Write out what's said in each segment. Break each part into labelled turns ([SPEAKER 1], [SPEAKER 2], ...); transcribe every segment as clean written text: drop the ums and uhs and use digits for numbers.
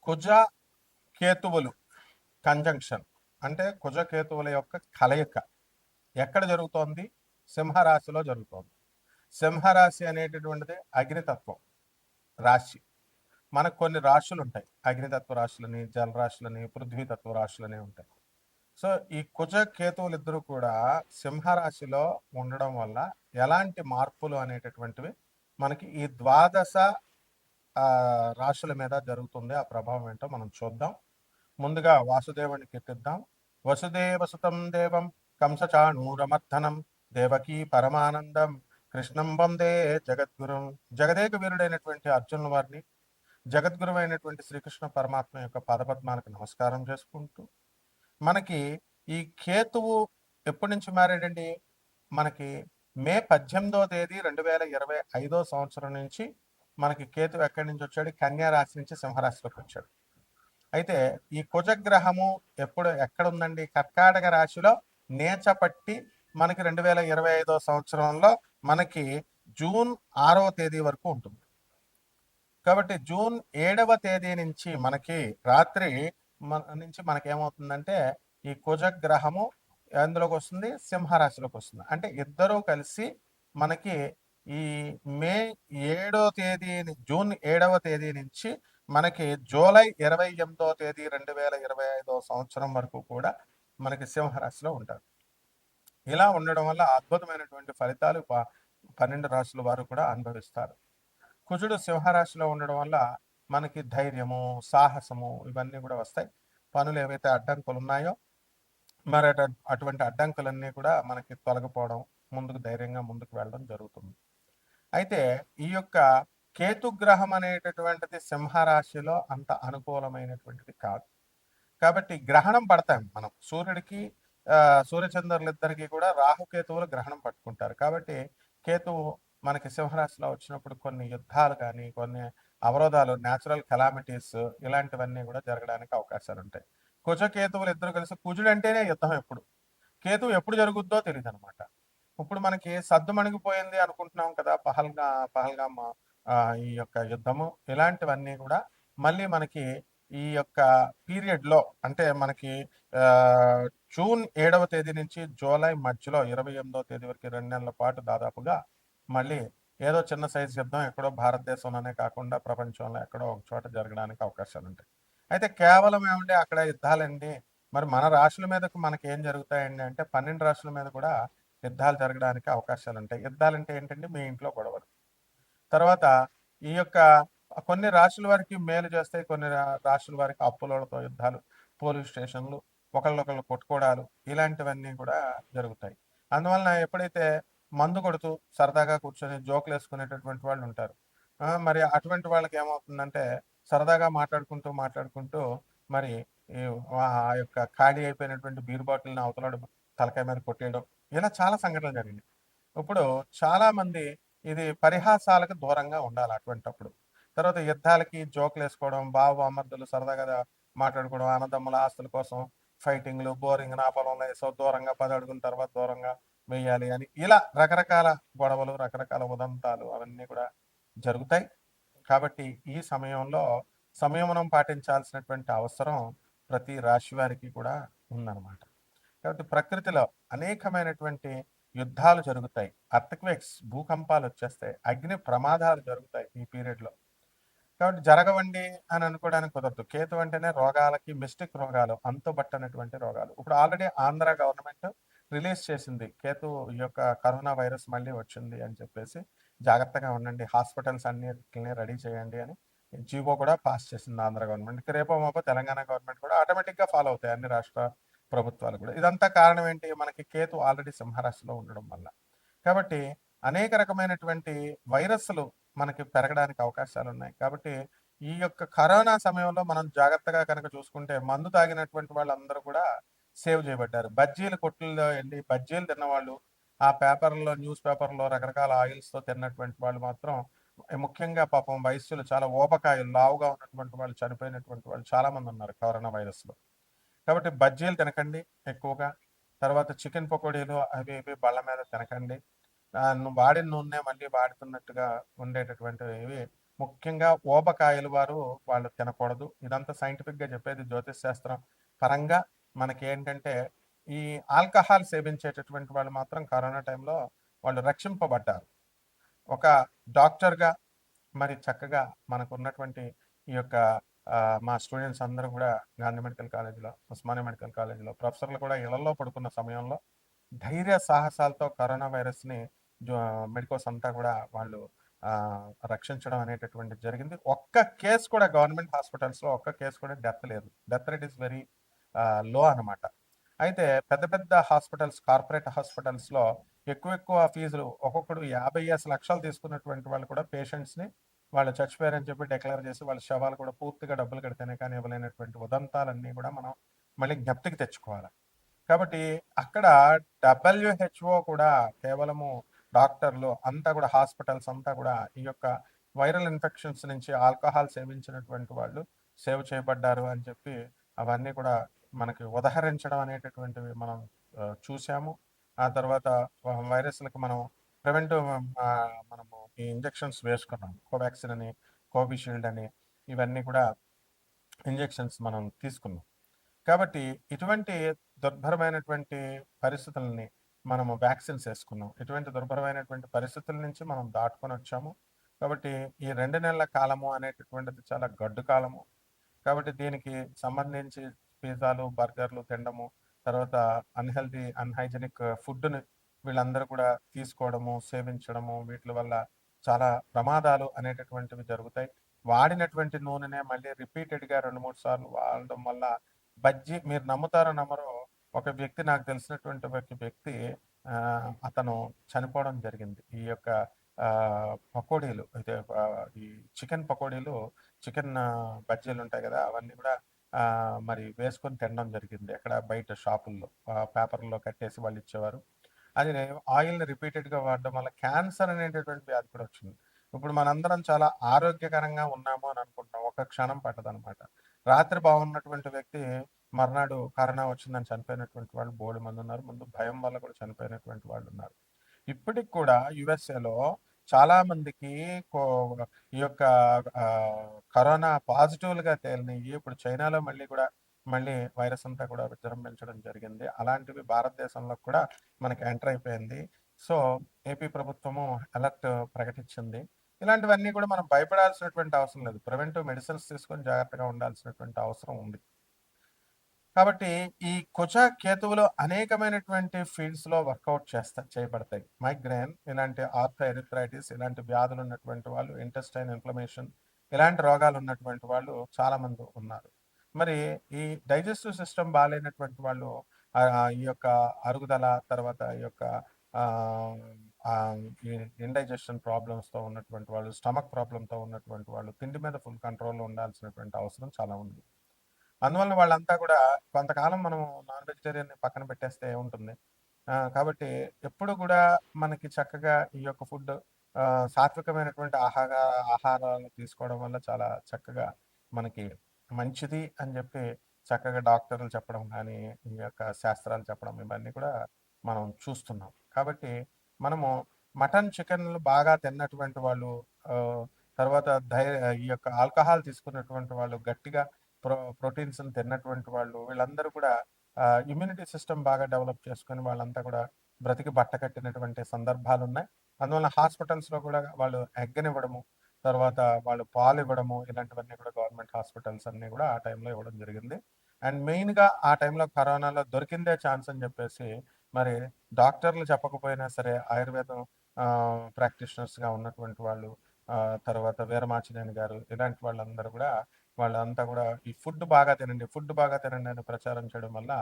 [SPEAKER 1] కుజ కేతువులు conjunction అంటే కుజ కేతువుల యొక్క కలయిక ఎక్కడ జరుగుతోంది? సింహరాశిలో జరుగుతోంది. సింహరాశి అనేటటువంటిది అగ్నితత్వం రాశి. మనకు కొన్ని రాశులు ఉంటాయి, అగ్నితత్వ రాశులని, జలరాశులని, పృథ్వీతత్వ రాశులని ఉంటాయి. సో ఈ కుజ కేతువులు ఇద్దరు కూడా సింహరాశిలో ఉండడం వల్ల ఎలాంటి మార్పులు అనేటటువంటివి మనకి ఈ ద్వాదశ రాశుల మీద జరుగుతుంది. ఆ ప్రభావం ఏంటో మనం చూద్దాం. ముందుగా వాసుదేవుని కీర్తిద్దాం. వసుదేవసుతం దేవం కంసచాణూరమర్ధనం దేవకీ పరమానందం కృష్ణం వందే జగద్గురుం. జగదేక వీరుడైనటువంటి అర్జునుల వారిని, జగద్గురు అయినటువంటి శ్రీకృష్ణ పరమాత్మ యొక్క పదపద్మాలకు నమస్కారం చేసుకుంటూ, మనకి ఈ కేతువు ఎప్పటి నుంచి మారాడండి? మనకి మే 18వ తేదీ 2025 సంవత్సరం నుంచి మనకి కేతు ఎక్కడి నుంచి వచ్చాడు? కన్యా రాశి నుంచి సింహరాశిలోకి వచ్చాడు. అయితే ఈ కుజగ్రహము ఎక్కడ ఉందండి? కర్కాటక రాశిలో నేచపట్టి మనకి 2025 సంవత్సరంలో మనకి జూన్ 6వ తేదీ వరకు ఉంటుంది. కాబట్టి జూన్ 7వ తేదీ నుంచి మనకి రాత్రి నుంచి మనకి ఏమవుతుందంటే ఈ కుజగ్రహము ఎందులోకి వస్తుంది? సింహరాశిలోకి వస్తుంది. అంటే ఇద్దరూ కలిసి మనకి ఈ మే 7వ తేదీ జూన్ 7వ తేదీ నుంచి మనకి జూలై 28వ తేదీ 2025 సంవత్సరం వరకు కూడా మనకి సింహరాశిలో ఉంటారు. ఇలా ఉండడం వల్ల అద్భుతమైనటువంటి ఫలితాలు 12 రాశుల వారు కూడా అనుభవిస్తారు. కుజుడు సింహరాశిలో ఉండడం వల్ల మనకి ధైర్యము, సాహసము ఇవన్నీ కూడా వస్తాయి. పనులు ఏవైతే అడ్డంకులు ఉన్నాయో మరి అటువంటి అడ్డంకులన్నీ కూడా మనకి తొలగిపోవడం, ముందుకు ధైర్యంగా ముందుకు వెళ్ళడం జరుగుతుంది. అయితే ఈ యొక్క కేతుగ్రహం అనేటటువంటిది సింహరాశిలో అంత అనుకూలమైనటువంటిది కాదు. కాబట్టి గ్రహణం పడతాం మనం. సూర్యుడికి సూర్యచంద్రులిద్దరికీ కూడా రాహుకేతువులు గ్రహణం పట్టుకుంటారు. కాబట్టి కేతువు మనకి సింహరాశిలో వచ్చినప్పుడు కొన్ని యుద్ధాలు కానీ, కొన్ని అవరోధాలు, న్యాచురల్ కెలామిటీస్ ఇలాంటివన్నీ కూడా జరగడానికి అవకాశాలు ఉంటాయి. కుజకేతువులు ఇద్దరు కలిసి, కుజుడు అంటేనే యుద్ధం ఎప్పుడు, కేతువు ఎప్పుడు జరుగుద్దో తెలియదు అనమాట. ఇప్పుడు మనకి సద్దుమణిగిపోయింది అనుకుంటున్నాం కదా, పహల్గామ్ ఈ యొక్క యుద్ధము, ఇలాంటివన్నీ కూడా మళ్ళీ మనకి ఈ యొక్క పీరియడ్లో అంటే మనకి జూన్ 7వ తేదీ నుంచి జూలై మధ్యలో 28వ తేదీ వరకు 2 నెలల పాటు దాదాపుగా మళ్ళీ ఏదో చిన్న సైజు యుద్ధం ఎక్కడో భారతదేశంలోనే కాకుండా ప్రపంచంలో ఎక్కడో ఒక చోట జరగడానికి అవకాశాలు ఉంటాయి. అయితే కేవలం ఏమంటే అక్కడ యుద్ధాలండి, మరి మన రాశుల మీదకు మనకి ఏం జరుగుతాయండి అంటే 12 రాశుల మీద కూడా యుద్ధాలు జరగడానికి అవకాశాలు ఉంటాయి. యుద్ధాలంటే ఏంటంటే మీ ఇంట్లో గొడవలు. తర్వాత ఈ యొక్క కొన్ని రాశుల వారికి మేలు చేస్తాయి, కొన్ని రాశుల వారికి అప్పులతో యుద్ధాలు, పోలీస్ స్టేషన్లు, ఒకళ్ళొకళ్ళు కొట్టుకోవడాలు, ఇలాంటివన్నీ కూడా జరుగుతాయి. అందువలన ఎప్పుడైతే మందు కొడుతూ సరదాగా కూర్చొని జోకులు వేసుకునేటటువంటి వాళ్ళు ఉంటారు. మరి అటువంటి వాళ్ళకి ఏమవుతుందంటే సరదాగా మాట్లాడుకుంటూ మరి ఆ యొక్క ఖాళీ అయిపోయినటువంటి బీర్ బాటిల్ని అవతల తలకాయ మీద కొట్టేయడం, ఇలా చాలా సంఘటనలు జరిగినాయి. ఇప్పుడు చాలా మంది ఇది పరిహాసాలకు దూరంగా ఉండాలి అటువంటప్పుడు. తర్వాత యుద్ధాలకి జోకులు వేసుకోవడం, బామర్దులు సరదాగా మాట్లాడుకోవడం, అన్నదమ్ముల ఆస్తుల కోసం ఫైటింగ్లు, బోరింగ్, నా పొలంలో వేసో దూరంగా 10 అడుగుల తర్వాత దూరంగా వేయాలి అని, ఇలా రకరకాల గొడవలు, రకరకాల ఉదంతాలు అవన్నీ కూడా జరుగుతాయి. కాబట్టి ఈ సమయంలో సంయమనం పాటించాల్సినటువంటి అవసరం ప్రతి రాశి వారికి కూడా ఉందన్నమాట. కాబట్టి ప్రకృతిలో అనేకమైనటువంటి యుద్ధాలు జరుగుతాయి, అర్త్క్వేక్స్, భూకంపాలు వచ్చేస్తాయి, అగ్ని ప్రమాదాలు జరుగుతాయి ఈ పీరియడ్లో. కాబట్టి జరగవండి అని అనుకోవడానికి కుదరదు. కేతు అంటేనే రోగాలకి, మిస్టిక్ రోగాలు, అంతుబట్టనటువంటి రోగాలు. ఇప్పుడు ఆల్రెడీ ఆంధ్ర గవర్నమెంట్ రిలీజ్ చేసింది, కేతు ఈ యొక్క కరోనా వైరస్ మళ్ళీ వచ్చింది అని చెప్పేసి జాగ్రత్తగా ఉండండి, హాస్పిటల్స్ అన్నిటిని రెడీ చేయండి అని జీవో కూడా పాస్ చేసింది ఆంధ్ర గవర్నమెంట్. రేపో మాపో తెలంగాణ గవర్నమెంట్ కూడా ఆటోమేటిక్గా ఫాలో అవుతాయి, అన్ని రాష్ట్ర ప్రభుత్వాలు కూడా. ఇదంతా కారణం ఏంటి? మనకి కేతు ఆల్రెడీ సింహరాశిలో ఉండడం వల్ల. కాబట్టి అనేక రకమైనటువంటి వైరస్లు మనకి పెరగడానికి అవకాశాలు ఉన్నాయి. కాబట్టి ఈ యొక్క కరోనా సమయంలో మనం జాగ్రత్తగా కనుక చూసుకుంటే మందు తాగినటువంటి వాళ్ళందరూ కూడా సేవ్ చేయబడ్డారు. బజ్జీల కొట్టుల్లో వెళ్ళి బజ్జీలు తిన్నవాళ్ళు, ఆ పేపర్లో, న్యూస్ పేపర్లో రకరకాల ఆయిల్స్తో తిన్నటువంటి వాళ్ళు మాత్రం, ముఖ్యంగా పాపం వయస్సులు చాలా ఊబకాయలు, లావుగా ఉన్నటువంటి వాళ్ళు, చనిపోయినటువంటి వాళ్ళు చాలా మంది ఉన్నారు కరోనా వైరస్లో. కాబట్టి బజ్జీలు తినకండి ఎక్కువగా. తర్వాత చికెన్ పకోడీలు అవి ఇవి బళ్ళ మీద తినకండి. వాడిన నూనె మళ్ళీ వాడుతున్నట్టుగా ఉండేటటువంటివి ముఖ్యంగా ఊబకాయలు వారు వాళ్ళు తినకూడదు. ఇదంతా సైంటిఫిక్‌గా చెప్పేది జ్యోతిష్ శాస్త్రం పరంగా మనకేంటంటే, ఈ ఆల్కహాల్ సేవించేటటువంటి వాళ్ళు మాత్రం కరోనా టైంలో వాళ్ళు రక్షింపబడ్డారు. ఒక డాక్టర్‌గా మరి చక్కగా మనకున్నటువంటి ఈ యొక్క మా స్టూడెంట్స్ అందరూ గూడా గాంధీ మెడికల్ కాలేజ్‌లో, ఉస్మానియా మెడికల్ కాలేజ్‌లో ప్రొఫెసర్లు కూడా ఇళ్లల్లో పడుకున్న సమయంలో ధైర్య సాహసాలతో కరోనా వైరస్‌ని జో మెడికోస్ అంతా గూడా వాళ్ళు రక్షించడం అనేటటువంటిది జరిగింది. ఒక్క కేస్ కూడా గవర్నమెంట్ హాస్పిటల్స్‌లో ఒక్క కేస్ కూడా డెత్ లేదు. Death rate is very low అనమాట. అయితే పెద్ద పెద్ద హాస్పిటల్స్, కార్పొరేట్ హాస్పిటల్స్‌లో ఎక్కువ ఫీజులు ఒక్కొక్కడు 50 లక్షలు తీసుకున్నటువంటి వాళ్ళు కూడా పేషెంట్స్‌ని వాళ్ళు చచ్చిపోయారని చెప్పి డిక్లేర్ చేసి వాళ్ళ శవాలు కూడా పూర్తిగా డబ్బులు కడితేనే కానీ ఇవ్వలేనటువంటి ఉదంతాలన్నీ కూడా మనం మళ్ళీ జ్ఞప్తికి తెచ్చుకోవాలి. కాబట్టి అక్కడ డబ్ల్యూహెచ్ఓ కూడా కేవలము డాక్టర్లు అంతా కూడా హాస్పిటల్స్ అంతా కూడా ఈ యొక్క వైరల్ ఇన్ఫెక్షన్స్ నుంచి ఆల్కహాల్ సేవించినటువంటి వాళ్ళు సేవ్ చేయబడ్డారు అని చెప్పి అవన్నీ కూడా మనకి ఉదహరించడం అనేటటువంటివి మనం చూసాము. ఆ తర్వాత వైరస్‌లకి మనం ప్రివెంటివ్ మనము ఈ ఇంజెక్షన్స్ వేసుకున్నాం. కోవాక్సిన్ అని, కోవిషీల్డ్ అని ఇవన్నీ కూడా ఇంజెక్షన్స్ మనం తీసుకున్నాం. కాబట్టి ఇటువంటి దుర్భరమైనటువంటి పరిస్థితులని మనము వ్యాక్సిన్స్ వేసుకున్నాం. ఇటువంటి దుర్భరమైనటువంటి పరిస్థితుల నుంచి మనం దాటుకొనొచ్చాము. కాబట్టి ఈ 2 నెలల కాలము అనేటటువంటిది చాలా గడ్డు కాలము. కాబట్టి దీనికి సంబంధించి పిజ్జాలు, బర్గర్‌లు తినడము, తర్వాత అన్‌హైజీనిక్ ఫుడ్‌ని వీళ్ళందరూ కూడా తీసుకోవడము, సేవించడము, వీటిల వల్ల చాలా ప్రమాదాలు అనేటటువంటివి జరుగుతాయి. వాడినటువంటి నూనెనే మళ్ళీ రిపీటెడ్‌గా 2, 3 సార్లు వాడడం వల్ల మీరు నమ్ముతారో నమ్మరో ఒక వ్యక్తి నాకు తెలిసినటువంటి ఒక వ్యక్తి అతను చనిపోవడం జరిగింది. ఈ యొక్క పకోడీలు అయితే ఈ చికెన్ పకోడీలు, చికెన్ బజ్జీలుంటాయి గదా! అవన్నీ కూడా మరి వేసుకొని తినడం జరిగింది. ఎక్కడ బయట షాపుల్లో పేపర్‌లో కట్టేసి వాళ్ళిచ్చేవారు. అది ఆయిల్‌ని రిపీటెడ్‌గా వాడడం వల్ల క్యాన్సర్ అనేటటువంటి వ్యాధి కూడా వచ్చింది. ఇప్పుడు మనందరం చాలా ఆరోగ్యకరంగా ఉన్నాము అని అనుకుంటున్నాం. ఒక్క క్షణం పట్టదనమాట. రాత్రి బాగున్నటువంటి వ్యక్తి మర్నాడు కరోనా వచ్చిందని చనిపోయినటువంటి వాళ్ళు బోలెడుమందున్నారు. ముందు భయం వల్ల కూడా చనిపోయినటువంటి వాళ్ళున్నారు. ఇప్పటికి కూడా యూఎస్ఏలో చాలా మందికి కో ఈ యొక్క కరోనా పాజిటివ్‌లుగా తేలినయి. ఇప్పుడు చైనాలో మళ్ళీ వైరస్ అంతా కూడా విజృంభించడం జరిగింది. అలాంటివి భారతదేశంలో కూడా మనకి ఎంటర్ అయిపోయింది. సో, ఏపీ ప్రభుత్వము అలర్ట్ ప్రకటించింది. ఇలాంటివన్నీ కూడా మనం భయపడాల్సినటువంటి అవసరం లేదు. ప్రివెంటివ్ మెడిసిన్స్ తీసుకొని జాగ్రత్తగా ఉండాల్సినటువంటి అవసరం ఉంది. కాబట్టి ఈ కుజ కేతువులు అనేకమైనటువంటి ఫీల్డ్స్‌లో వర్కౌట్ చేయబడతాయి. మైగ్రేన్ ఇలాంటి ఆర్థోఎరిథ్రైటిస్ ఇలాంటి వ్యాధులు ఉన్నటువంటి వాళ్ళు, ఇంటెస్టైన్ ఇన్‌ఫ్లమేషన్ ఇలాంటి రోగాలు ఉన్నటువంటి వాళ్ళు చాలామంది ఉన్నారు. మరి ఈ డైజెస్టివ్ సిస్టమ్ బాలేనటువంటి వాళ్ళు ఈ యొక్క అరుగుదల తర్వాత ఈ యొక్క ఆహ్, ఈ ఇండైజెషన్ ప్రాబ్లమ్స్‌తో ఉన్నటువంటి వాళ్ళు, స్టమక్ ప్రాబ్లమ్‌తో ఉన్నటువంటి వాళ్ళు తిండి మీద ఫుల్ కంట్రోల్‌లో ఉండాల్సినటువంటి అవసరం చాలా ఉంది. అందువల్ల వాళ్ళంతా కూడా కొంతకాలం మనం నాన్ వెజిటేరియన్‌ని పక్కన పెట్టేస్తే ఏముంటుంది? కాబట్టి ఎప్పుడు కూడా మనకి చక్కగా ఈ యొక్క ఫుడ్ సాత్వికమైనటువంటి ఆహారాలు తీసుకోవడం వల్ల చాలా చక్కగా మనకి మంచిది అని చెప్పి చక్కగా డాక్టర్లు చెప్పడం గానీ, ఈ యొక్క శాస్త్రాలు చెప్పడం ఇవన్నీ కూడా మనం చూస్తున్నాం. కాబట్టి మనము మటన్, చికెన్‌లు బాగా తిన్నటువంటి వాళ్ళు తర్వాత ఈ యొక్క ఆల్కహాల్ తీసుకున్నటువంటి వాళ్ళు గట్టిగా ప్రోటీన్స్‌ని తిన్నటువంటి వాళ్ళు వీళ్ళందరూ కూడా ఇమ్యూనిటీ సిస్టమ్ బాగా డెవలప్ చేసుకొని వాళ్ళంతా కూడా బ్రతికి బట్టకట్టినటువంటి సందర్భాలున్నాయి. అందువల్ల హాస్పిటల్స్‌లో కూడా వాళ్ళు ఎగ్గనివ్వడము, తర్వాత వాళ్ళు పాలివ్వడము ఇలాంటివన్నీ కూడా గవర్నమెంట్ హాస్పిటల్స్ అన్నీ కూడా ఆ టైంలో ఇవ్వడం జరిగింది. అండ్ మెయిన్‌గా ఆ టైంలో కరోనాలో దొరికిందే ఛాన్స్ అని చెప్పేసి మరి డాక్టర్లు చెప్పకపోయినా సరే ఆయుర్వేదం ప్రాక్టీషనర్స్‌గా ఉన్నటువంటి వాళ్ళు తర్వాత వీరమాచినేని గారు ఇలాంటి వాళ్ళందరూ కూడా వాళ్ళంతా కూడా ఈ ఫుడ్ బాగా తినండి అని ప్రచారం చేయడం వల్ల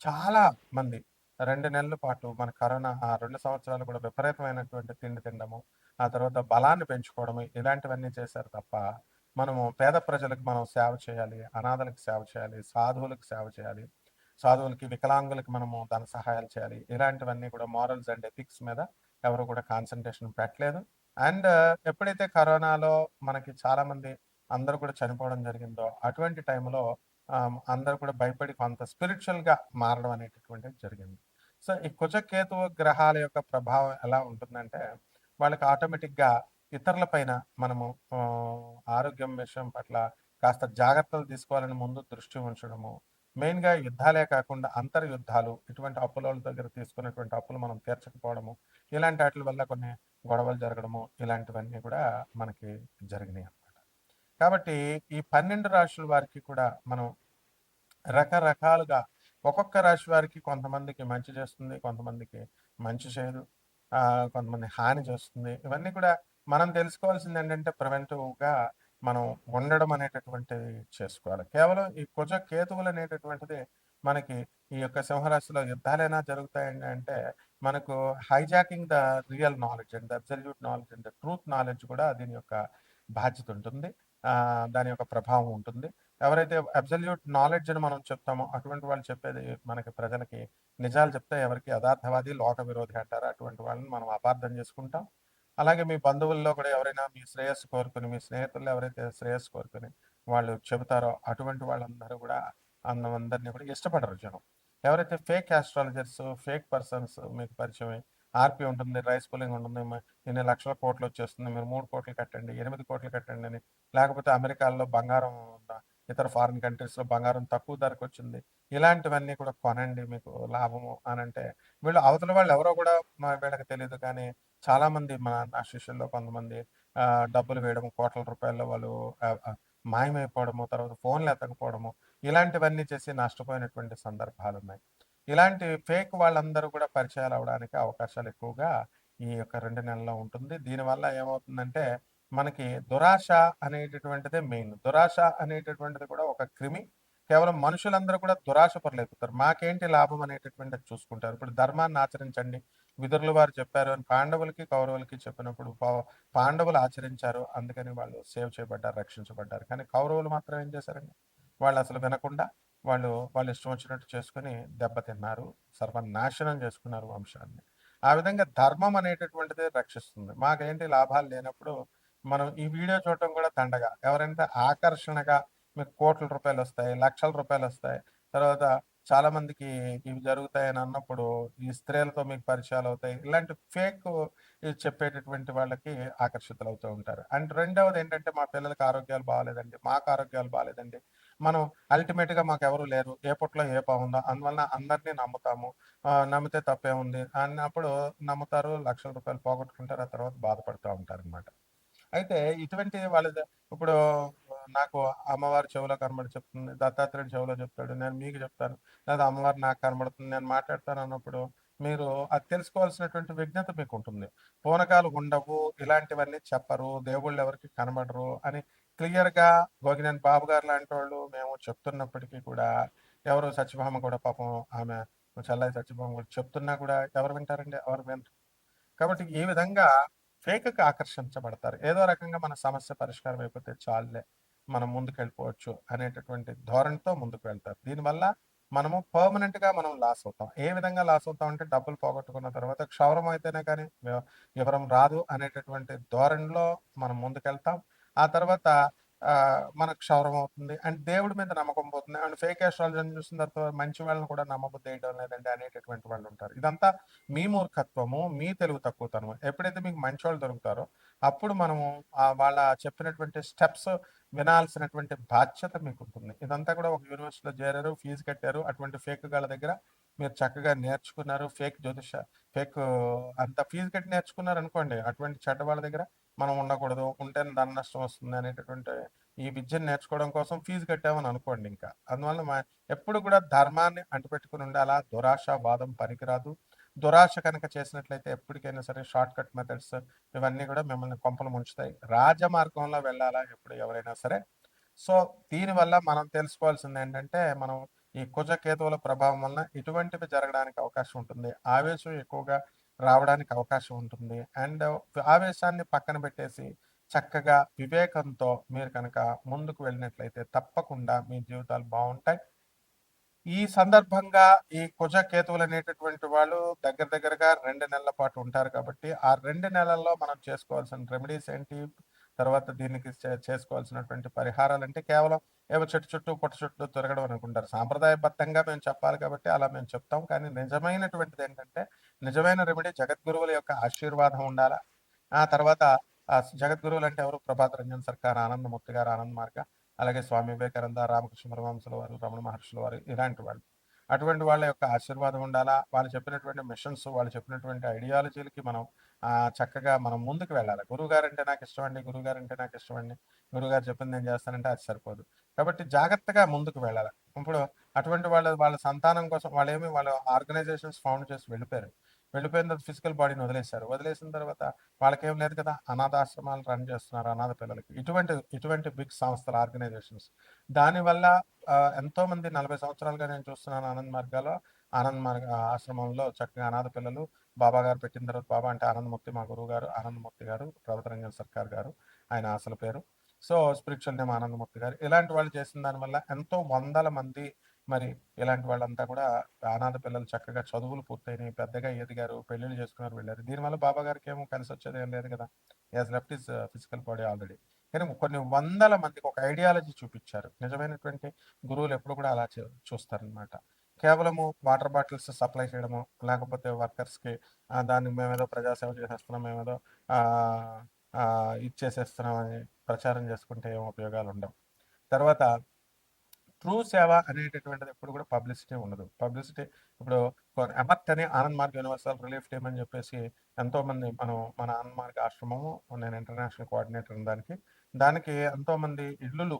[SPEAKER 1] చాలా మంది 2 నెలల పాటు మన కరోనా ఆ 2 సంవత్సరాలు కూడా విపరీతమైనటువంటి తిండి తినడము, ఆ తర్వాత బలాన్ని పెంచుకోవడము ఇలాంటివన్నీ చేశారు తప్ప, మనము పేద ప్రజలకు మనం సేవ చేయాలి, అనాథలకు సేవ చేయాలి, సాధువులకు సేవ చేయాలి, సాధువులకి, వికలాంగులకి మనము ధన సహాయాలు చేయాలి. ఇలాంటివన్నీ కూడా మోరల్స్ అండ్ ఎథిక్స్ మీద ఎవరు కూడా కాన్సంట్రేషన్ పెట్టలేదు. అండ్ ఎప్పుడైతే కరోనాలో మనకి చాలామంది అందరూ కూడా చనిపోవడం జరిగిందో, అటువంటి టైంలో అందరూ కూడా భయపడి కొంత స్పిరిచువల్‌గా మారడం అనేటటువంటిది జరిగింది. సో, ఈ కుజ, కేతువు గ్రహాల యొక్క ప్రభావం ఎలా ఉంటుందంటే, వాళ్ళకి ఆటోమేటిక్‌గా ఇతరుల పైన మనము ఆరోగ్యం విషయం పట్ల కాస్త జాగ్రత్తలు తీసుకోవాలని ముందు దృష్టి ఉంచడము. మెయిన్‌గా యుద్ధాలే కాకుండా అంతర్యుద్ధాలు, ఇటువంటి అప్పులోళ్ళ దగ్గర తీసుకున్నటువంటి అప్పులు మనం తీర్చకపోవడము, ఇలాంటి ఆటిల వల్ల కొన్ని గొడవలు జరగడము, ఇలాంటివన్నీ కూడా మనకి జరిగినాయన్నమాట. కాబట్టి ఈ 12 రాశుల వారికి కూడా మనం రకరకాలుగా ఒక్కొక్క రాశి వారికి కొంతమందికి మంచి చేస్తుంది, కొంతమందికి మంచి చేయదు. కొంతమంది హాని చేస్తుంది. ఇవన్నీ కూడా మనం తెలుసుకోవాల్సిందేంటంటే ప్రివెంటివ్‌గా మనం ఉండడం అనేటటువంటిది చేసుకోవాలి. కేవలం ఈ కుజ కేతువులనేటటువంటిది మనకి ఈ యొక్క సింహరాశిలో యుద్ధాలైనా జరుగుతాయండి అంటే, మనకు hijacking the real knowledge and the absolute knowledge and the truth knowledge కూడా దీని యొక్క బాధ్యత ఉంటుంది. దాని యొక్క ప్రభావం ఉంటుంది. ఎవరైతే అబ్సల్యూట్ నాలెడ్జ్ అని మనం చెప్తామో, అటువంటి వాళ్ళు చెప్పేది మనకి ప్రజలకి నిజాలు చెప్తే ఎవరికీ యథార్థవాది, లోక విరోధి అంటారు. అటువంటి వాళ్ళని మనం అపార్థం చేసుకుంటాం. అలాగే మీ బంధువుల్లో కూడా ఎవరైనా మీ శ్రేయస్సు కోరుకొని, మీ స్నేహితుల్లో ఎవరైతే శ్రేయస్సు కోరుకొని వాళ్ళు చెబుతారో, అటువంటి వాళ్ళందరూ కూడా అందరిని కూడా ఇష్టపడరు జనం. ఎవరైతే ఫేక్ ఆస్ట్రాలజర్స్, ఫేక్ పర్సన్స్ మీకు పరిచయమై, ఆర్‌పీ ఉంటుంది, రైస్ పుల్లింగ్ ఉంటుంది, ఇన్ని లక్షల కోట్లొచ్చేస్తుంది, మీరు 3,00,00,000 కట్టండి, 8,00,00,000 కట్టండి అని, లేకపోతే అమెరికాలో బంగారం ఇతర ఫారిన్ కంట్రీస్‌లో బంగారం తక్కువ ధరకొచ్చింది. ఇలాంటివన్నీ కూడా కొనండి మీకు లాభము అనంటే, వీళ్ళు అవతల వాళ్ళు ఎవరో కూడా వీళ్ళకి తెలీదు కానీ, చాలామంది నా శిష్యుల్లో కొంతమంది డబ్బులు వేయడము, కోట్ల రూపాయల్లో వాళ్ళు ఆహ్, ఆహ్, మాయమైపోవడము, తర్వాత ఫోన్‌లు ఎత్తకపోవడము, ఇలాంటివన్నీ చేసి నష్టపోయినటువంటి సందర్భాలున్నాయి. ఇలాంటి ఫేక్ వాళ్ళందరూ కూడా పరిచయాలవ్వడానికి అవకాశాలు ఎక్కువగా ఈ యొక్క 2 నెలల్లో ఉంటుంది. దీనివల్ల ఏమవుతుందంటే మనకి దురాశ అనేటటువంటిదే మెయిన్. దురాశ అనేటటువంటిది కూడా ఒక క్రిమి. కేవలం మనుషులందరూ కూడా దురాశ పరులైపోతారు. మాకేంటి లాభం అనేటటువంటిది చూసుకుంటారు. ఇప్పుడు ధర్మాన్ని ఆచరించండి. విదురుల వారు చెప్పారు అని పాండవులకి, కౌరవులకి చెప్పినప్పుడు పాండవులు ఆచరించారు. అందుకని వాళ్ళు సేవ్ చేయబడ్డారు, రక్షించబడ్డారు. కానీ కౌరవులు మాత్రం ఏం చేశారండి? వాళ్ళసలు వినకుండా వాళ్ళ ఇష్టం వచ్చినట్టు చేసుకొని దెబ్బతిన్నారు. సర్వనాశనం చేసుకున్నారు వంశాన్ని. ఆ విధంగా ధర్మం అనేటటువంటిది రక్షిస్తుంది. మాకేంటి లాభాలు లేనప్పుడు మనం ఈ వీడియో చూడటం కూడా దండగ. ఎవరంటే ఆకర్షణగా మీకు కోట్ల రూపాయలొస్తాయి, లక్షల రూపాయలొస్తాయి. తర్వాత చాలా మందికి ఇవి జరుగుతాయని అన్నప్పుడు ఈ స్త్రీలతో మీకు పరిచయాలవుతాయి. ఇలాంటి ఫేక్ చెప్పేటటువంటి వాళ్ళకి ఆకర్షితులవుతూ ఉంటారు. అండ్ రెండవదేంటంటే మా పిల్లలకి ఆరోగ్యాలు బాలేదండి, మాకు ఆరోగ్యాలు బాలేదండి. మనం అల్టిమేట్‌గా మాకెవరు లేరు. ఏ పుట్టలో ఏ పావుందో అందువలన అందరిని నమ్ముతాము. నమ్మితే తప్పేముంది అన్నప్పుడు నమ్ముతారు. లక్షల రూపాయలు పోగొట్టుకుంటారు. ఆ తర్వాత బాధపడుతా ఉంటారనమాట. అయితే ఇటువంటి వాళ్ళది ఇప్పుడు నాకు అమ్మవారు చెవిలో కనబడి చెప్తుంది. దత్తాత్రేయుడు చెవిలో చెప్తాడు. నేను మీకు చెప్తాను. లేదా అమ్మవారు నాకు కనబడుతుంది. నేను మాట్లాడతాను అన్నప్పుడు మీరు అది తెలుసుకోవాల్సినటువంటి విజ్ఞత మీకుంటుంది. పూనకాలు ఉండవు. ఇలాంటివన్నీ చెప్పరు. దేవుళ్ళు ఎవరికీ కనబడరు అని క్లియర్‌గా గోగినేని బాబు గారు లాంటోళ్ళు మేము చెప్తున్నప్పటికీ కూడా ఎవరు సత్యభామ కూడా పాపం ఆమె చెల్లాయి సత్యభామ కూడా చెప్తున్నా కూడా ఎవరు వింటారండి? ఎవరు వినరు. కాబట్టి ఈ విధంగా ఫేక్‌కి ఆకర్షించబడతారు. ఏదో రకంగా మన సమస్య పరిష్కారం అయిపోతే చాలులే, మనం ముందుకెళ్ళిపోవచ్చు అనేటటువంటి ధోరణితో ముందుకు వెళ్తారు. దీనివల్ల మనము పర్మనెంట్‌గా మనం లాస్ అవుతాం. ఏ విధంగా లాస్ అవుతాం అంటే డబ్బులు పోగొట్టుకున్న తర్వాత క్షౌరం అయితేనే కానీ వివరం రాదు అనేటటువంటి ధోరణిలో మనం ముందుకెళ్తాం. ఆ తర్వాత మనకు క్షౌరం అవుతుంది. అండ్ దేవుడి మీద నమ్మకం పోతుంది. అండ్ ఫేక్ అస్ట్రాలజీని చూసిన తర్వాత మంచి వాళ్ళని కూడా నమ్మబుద్ధేయడం లేదండి అనేటటువంటి వాళ్ళుంటారు. ఇదంతా మీ మూర్ఖత్వము, మీ తెలివి తక్కువతనము. ఎప్పుడైతే మీకు మంచోళ్ళు దొరుకుతారో, అప్పుడు మనము వాళ్ళ చెప్పినటువంటి స్టెప్స్ వినాల్సినటువంటి బాధ్యత మీకుంటుంది. ఇదంతా కూడా ఒక యూనివర్సిటీలో చేరారు, ఫీజు కట్టారు. అటువంటి ఫేక్ గాళ్ళ దగ్గర మీరు చక్కగా నేర్చుకున్నారు. ఫేక్ అంత ఫీజు కట్టి నేర్చుకున్నారనుకోండి, అటువంటి చెడ్డ వాళ్ళ దగ్గర మనం ఉండకూడదు. ఉంటే ధన నష్టం వస్తుంది అనేటటువంటి ఈ విద్యను నేర్చుకోవడం కోసం ఫీజు కట్టామని అనుకోండి ఇంకా. అందువల్ల ఎప్పుడు కూడా ధర్మాన్ని అంటిపెట్టుకొని ఉండాలా. దురాశ, వాదం పనికిరాదు. దురాశ కనుక చేసినట్లయితే ఎప్పటికైనా సరే షార్ట్‌కట్ మెథడ్స్ ఇవన్నీ కూడా మిమ్మల్ని కొంపలు ముంచుతాయి. రాజమార్గంలో వెళ్ళాలా ఎప్పుడు ఎవరైనా సరే. సో, దీనివల్ల మనం తెలుసుకోవాల్సిందేంటంటే, మనం ఈ కుజ కేతువుల ప్రభావం వలన ఇటువంటివి జరగడానికి అవకాశం ఉంటుంది. ఆవేశం ఎక్కువగా రావడానికి అవకాశం ఉంటుంది. అండ్ ఆవేశాన్ని పక్కన పెట్టేసి, చక్కగా వివేకంతో మీరు కనుక ముందుకు వెళ్ళినట్లయితే తప్పకుండా మీ జీవితాలు బావుంటాయి. ఈ సందర్భంగా ఈ కుజ కేతువులనేటటువంటి వాళ్ళు దగ్గర దగ్గరగా 2 నెలల పాటు ఉంటారు కాబట్టి, ఆ 2 నెలల్లో మనం చేసుకోవాల్సిన రెమెడీస్ ఏంటి? తర్వాత దీనికి చేసుకోవాల్సినటువంటి పరిహారాలంటే కేవలం ఏవో చెట్టు చుట్టూ, పుట్ట చుట్టూ తిరగడం అనుకుంటారు. సాంప్రదాయబద్ధంగా మేము చెప్పాలి కాబట్టి అలా మేము చెప్తాం. కానీ నిజమైనటువంటిదేంటంటే, నిజమైన రెమెడీ జగద్గురువుల యొక్క ఆశీర్వాదం ఉండాలా. ఆ తర్వాత జగద్గురువులు అంటే ఎవరు? ప్రభాత్ రంజన్ సర్కార్, ఆనందమూర్తి గారు, ఆనంద్ మార్గ, అలాగే స్వామి వివేకానంద, రామకృష్ణ పరమహంసుల వారు, రమణ మహర్షుల వారు, ఇలాంటి వాళ్ళు. అటువంటి వాళ్ళ యొక్క ఆశీర్వాదం ఉండాలా. వాళ్ళు చెప్పినటువంటి మిషన్స్, వాళ్ళు చెప్పినటువంటి ఐడియాలజీలకి మనం చక్కగా మనం ముందుకు వెళ్ళాలి. గురువుగారంటే నాకు ఇష్టమండి, గురువుగారంటే నాకు ఇష్టమండి, గురువుగారు చెప్పింది నేను చేస్తానంటే అది సరిపోదు. కాబట్టి జాగ్రత్తగా ముందుకు వెళ్ళాలి. ఇప్పుడు అటువంటి వాళ్ళ సంతానం కోసం వాళ్ళ ఆర్గనైజేషన్స్ ఫౌండ్ చేసి వెళ్ళిపోయారు. వెళ్ళిపోయిన తర్వాత ఫిజికల్ బాడీని వదిలేశారు. వదిలేసిన తర్వాత వాళ్ళకేం లేదు కదా! అనాథాశ్రమాలు రన్ చేస్తున్నారు అనాథ పిల్లలకి. ఇటువంటి బిగ్ సంస్థలు, ఆర్గనైజేషన్స్. దానివల్ల ఎంతోమంది 40 సంవత్సరాలుగా నేను చూస్తున్నాను ఆనంద్ మార్గాలో, ఆనంద్ మార్గ ఆశ్రమంలో చక్కగా అనాథ పిల్లలు బాబా గారు పెట్టిన తర్వాత, బాబా అంటే ఆనందమూర్తి మా గురువు గారు, ఆనందమూర్తి గారు, ప్రభుత్వరంజన్ సర్కార్ గారు ఆయన అసలు పేరు. సో, స్పిరిచువల్ నేమ్ ఆనందమూర్తి గారు. ఇలాంటి వాళ్ళు చేసిన దానివల్ల ఎంతో వందల మంది మరి ఇలాంటి వాళ్ళంతా కూడా అనాథ పిల్లలు చక్కగా చదువులు పూర్తయినాయి, పెద్దగా ఎదిగారు, పెళ్ళిళ్ళు చేసుకున్నారు, వెళ్ళారు. దీనివల్ల బాబా గారికి ఏమో కలిసి వచ్చేది ఏం లేదు కదా! He has left his physical body already. కానీ కొన్ని వందల మందికి ఒక ఐడియాలజీ చూపించారు. నిజమైనటువంటి గురువులు ఎప్పుడు కూడా అలా చూస్తారనమాట. కేవలము వాటర్ బాటిల్స్ సప్లై చేయడము, లేకపోతే వర్కర్స్‌కి దాన్ని మేమేదో ప్రజాసేవ చేసేస్తున్నాం, మేమేదో ఆహ్, ఇచ్చేసేస్తున్నామని ప్రచారం చేసుకుంటే ఏం ఉపయోగాలు ఉండవు. తర్వాత ట్రూ సేవ అనేటటువంటిది ఎప్పుడు కూడా పబ్లిసిటీ ఉండదు. పబ్లిసిటీ ఇప్పుడు ఎమర్ట్ అని Anand Marg universal relief team అని చెప్పేసి ఎంతోమంది మన ఆనంద్ మార్గ్ ఆశ్రమము, నేను ఇంటర్నేషనల్ కోఆర్డినేటర్ దానికి ఎంతోమంది ఇల్లులు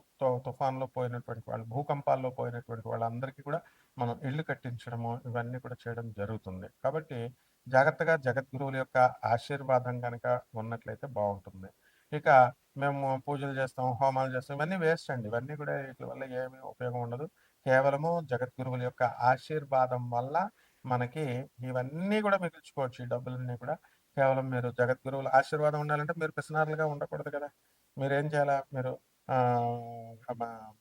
[SPEAKER 1] తుఫాన్లో పోయినటువంటి వాళ్ళు, భూకంపాల్లో పోయినటువంటి వాళ్ళందరికీ కూడా మనం ఇల్లు కట్టించడము, ఇవన్నీ కూడా చేయడం జరుగుతుంది. కాబట్టి జాగ్రత్తగా జగద్గురువుల యొక్క ఆశీర్వాదం కనుక ఉన్నట్లయితే బాగుంటుంది. ఇక మేము పూజలు చేస్తాం, హోమాలు చేస్తాం, ఇవన్నీ వేస్ట్ అండి. ఇవన్నీ కూడా వీటి వల్ల ఏమీ ఉపయోగం ఉండదు. కేవలము జగద్గురువుల యొక్క ఆశీర్వాదం వల్ల మనకి ఇవన్నీ కూడా మిగిల్చుకోవచ్చు. ఈ డబ్బులన్నీ కూడా కేవలం మీరు జగద్గురువుల ఆశీర్వాదం ఉండాలంటే మీరు పిసినారులుగా ఉండకూడదు కదా! మీరేం చేయాలా? మీరు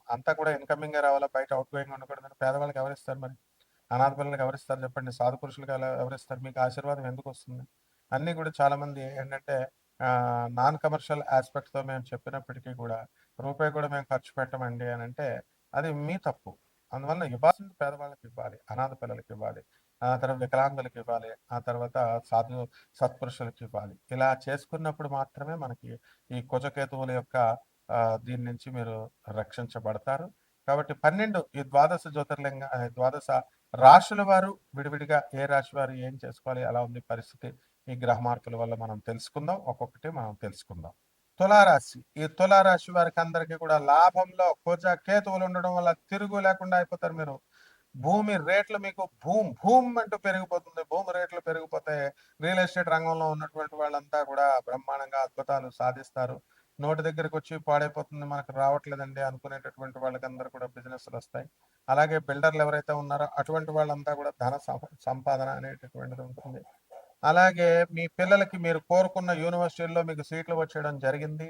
[SPEAKER 1] అంతా కూడా ఇన్‌కమింగే రావాలా, బయట ఔట్ గోయింగ్ ఉండకూడదని పేదవాళ్ళకి ఎవరిస్తారు మరి? అనాథ పిల్లలకి ఎవరిస్తారు చెప్పండి? సాధు పురుషులకి ఎవరిస్తారు? మీకు ఆశీర్వాదం ఎందుకొస్తుంది? అన్నీ కూడా చాలామంది ఏంటంటే నాన్ కమర్షియల్ ఆస్పెక్ట్‌తో మేము చెప్పినప్పటికీ కూడా, రూపాయి కూడా మేము ఖర్చు పెట్టమండి అనంటే, అది మీ తప్పు. అందువల్ల ఇవ్వాల్సింది పేదవాళ్ళకి ఇవ్వాలి, అనాథ పిల్లలకి ఇవ్వాలి, ఆ తర్వాత వికలాంగులకి ఇవ్వాలి, ఆ తర్వాత సత్పురుషులకి ఇవ్వాలి. ఇలా చేసుకున్నప్పుడు మాత్రమే మనకి ఈ కుజకేతువుల యొక్క దీని నుంచి మీరు రక్షించబడతారు. కాబట్టి 12 ఈ ద్వాదశ రాశుల వారు విడివిడిగా ఏ రాశి వారు ఏం చేసుకోవాలి, ఎలా ఉంది పరిస్థితి, ఈ గ్రహ మార్పుల వల్ల మనం తెలుసుకుందాం. ఒక్కొక్కటి మనం తెలుసుకుందాం. తులారాశి. ఈ తులారాశి వారికి అందరికీ కూడా లాభంలో కేతువులు ఉండడం వల్ల తిరుగు లేకుండా అయిపోతారు మీరు. భూమి రేట్లు మీకు భూమ్ అంటూ పెరిగిపోతుంది. భూమి రేట్లు పెరిగిపోతే రియల్ ఎస్టేట్ రంగంలో ఉన్నటువంటి వాళ్ళంతా కూడా బ్రహ్మాండంగా అద్భుతాలు సాధిస్తారు. నోటి దగ్గరకొచ్చి పాడైపోతుంది, మనకు రావట్లేదండి అనుకునేటటువంటి వాళ్ళకందరూ కూడా బిజినెస్‌లు వస్తాయి. అలాగే బిల్డర్లు ఎవరైతే ఉన్నారో అటువంటి వాళ్ళంతా కూడా ధన సంపాదన అనేటటువంటిది ఉంటుంది. అలాగే మీ పిల్లలకి మీరు కోరుకున్న యూనివర్సిటీల్లో మీకు సీట్లు వచ్చేయడం జరిగింది.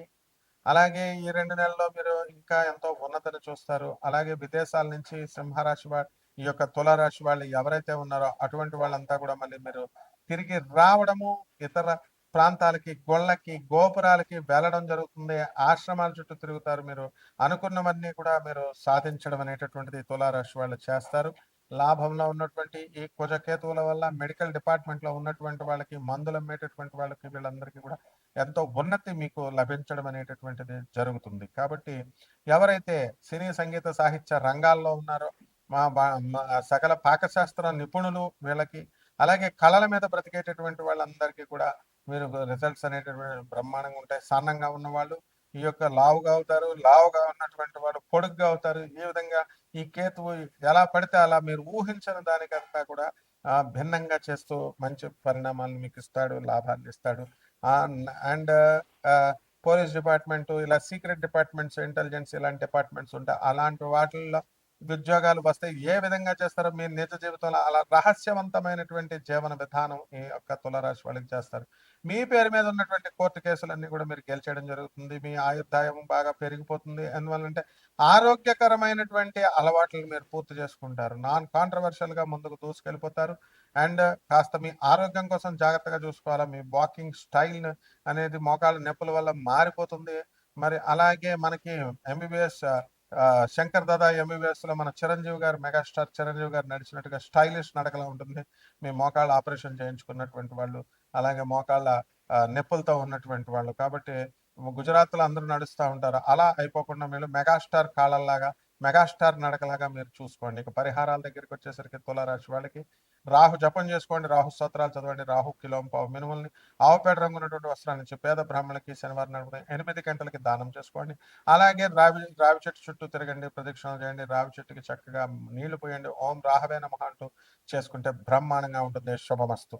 [SPEAKER 1] అలాగే ఈ 2 నెలల్లో మీరు ఇంకా ఎంతో ఉన్నతిని చూస్తారు. అలాగే విదేశాల నుంచి సింహరాశి ఈ యొక్క తులారాశి వాళ్ళు ఎవరైతే ఉన్నారో అటువంటి వాళ్ళంతా కూడా మళ్ళీ మీరు తిరిగి రావడము, ఇతర ప్రాంతాలకి, గుళ్ళకి, గోపురాలకి వెళ్ళడం జరుగుతుంది. ఆశ్రమాల చుట్టూ తిరుగుతారు మీరు. అనుకున్నవన్నీ కూడా మీరు సాధించడం అనేటటువంటిది తులారాశి వాళ్ళు చేస్తారు. లాభంలో ఉన్నటువంటి ఈ కుజకేతువుల వల్ల మెడికల్ డిపార్ట్మెంట్‌లో ఉన్నటువంటి వాళ్ళకి, మందులు అమ్మేటటువంటి వాళ్ళకి, వీళ్ళందరికీ కూడా ఎంతో ఉన్నతి మీకు లభించడం అనేటటువంటిది జరుగుతుంది. కాబట్టి ఎవరైతే సినీ, సంగీత, సాహిత్య రంగాల్లో ఉన్నారో మా బా మా సకల పాకశాస్త్ర నిపుణులు వీళ్ళకి, అలాగే కళల మీద బ్రతికేటటువంటి వాళ్ళందరికీ కూడా మీరు రిజల్ట్స్ అనేటటువంటి బ్రహ్మాండంగా ఉంటాయి. సన్నంగా ఉన్నవాళ్ళు ఈ యొక్క లావుగా అవుతారు. లావుగా ఉన్నటువంటి వాడు పొడుగ్గా అవుతారు. ఈ విధంగా ఈ కేతువు ఎలా పడితే అలా మీరు ఊహించని దానికంతా కూడా భిన్నంగా చేస్తూ మంచి పరిణామాలను మీకు ఇస్తాడు, లాభాన్ని ఇస్తాడు. అండ్ పోలీస్ డిపార్ట్మెంట్, ఇలా సీక్రెట్ డిపార్ట్మెంట్స్, ఇంటెలిజెన్స్ ఇలాంటి డిపార్ట్మెంట్స్ ఉంటాయి. అలాంటి వాటిల్లో ఉద్యోగాలు వస్తాయి. ఏ విధంగా చేస్తారో మీ నిజ జీవితంలో అలా రహస్యవంతమైనటువంటి జీవన విధానం ఈ యొక్క తులారాశి వాళ్ళకి చేస్తారు. మీ పేరు మీద ఉన్నటువంటి కోర్టు కేసులన్నీ కూడా మీరు గెలిచేయడం జరుగుతుంది. మీ ఆయుర్దాయం బాగా పెరిగిపోతుంది. ఎందువల్లంటే ఆరోగ్యకరమైనటువంటి అలవాట్లను మీరు పూర్తి చేసుకుంటారు. నాన్ కాంట్రవర్షియల్‌గా ముందుకు దూసుకెళ్ళిపోతారు. అండ్ కాస్త మీ ఆరోగ్యం కోసం జాగ్రత్తగా చూసుకోవాలా. మీ వాకింగ్ స్టైల్ అనేది మోకాళ్ళ నొప్పుల వల్ల మారిపోతుంది. మరి అలాగే మనకి ఎంబీబీఎస్ 'శంకర్ దాదా ఎంబీబీఎస్‌లో' మన చిరంజీవి గారు, మెగాస్టార్ చిరంజీవి గారు నడిచినట్టుగా స్టైలిష్ నడకలా ఉంటుంది. మీ మోకాళ్ళ ఆపరేషన్ చేయించుకున్నటువంటి వాళ్ళు. అలాగే మోకాళ్ళ నొప్పులతో ఉన్నటువంటి వాళ్ళు. కాబట్టి గుజరాత్‌లో అందరూ నడుస్తా ఉంటారు. అలా అయిపోకుండా మీరు మెగాస్టార్ కాళ్ళల్లాగా, మెగాస్టార్ నడకలాగా మీరు చూసుకోండి. ఇక పరిహారాల దగ్గరికొచ్చేసరికి తులారాశి వాళ్ళకి రాహు జపం చేసుకోండి. రాహు స్తోత్రాలు చదవండి. రాహుకి కిలోంపావు మినుముల్ని, ఆవుపేడ రంగున్నటువంటి వస్త్రాన్ని ఇచ్చి పేద బ్రాహ్మణులకి శనివారం నాడు 8 గంటలకి దానం చేసుకోండి. అలాగే రావి చెట్టు చుట్టూ తిరగండి. ప్రదక్షిణలు చేయండి. రావి చెట్టుకి చక్కగా నీళ్లు పోయండి. ఓం రాహవే నమః అంటూ చేసుకుంటే బ్రహ్మాండంగా ఉంటుంది. శుభమస్తు.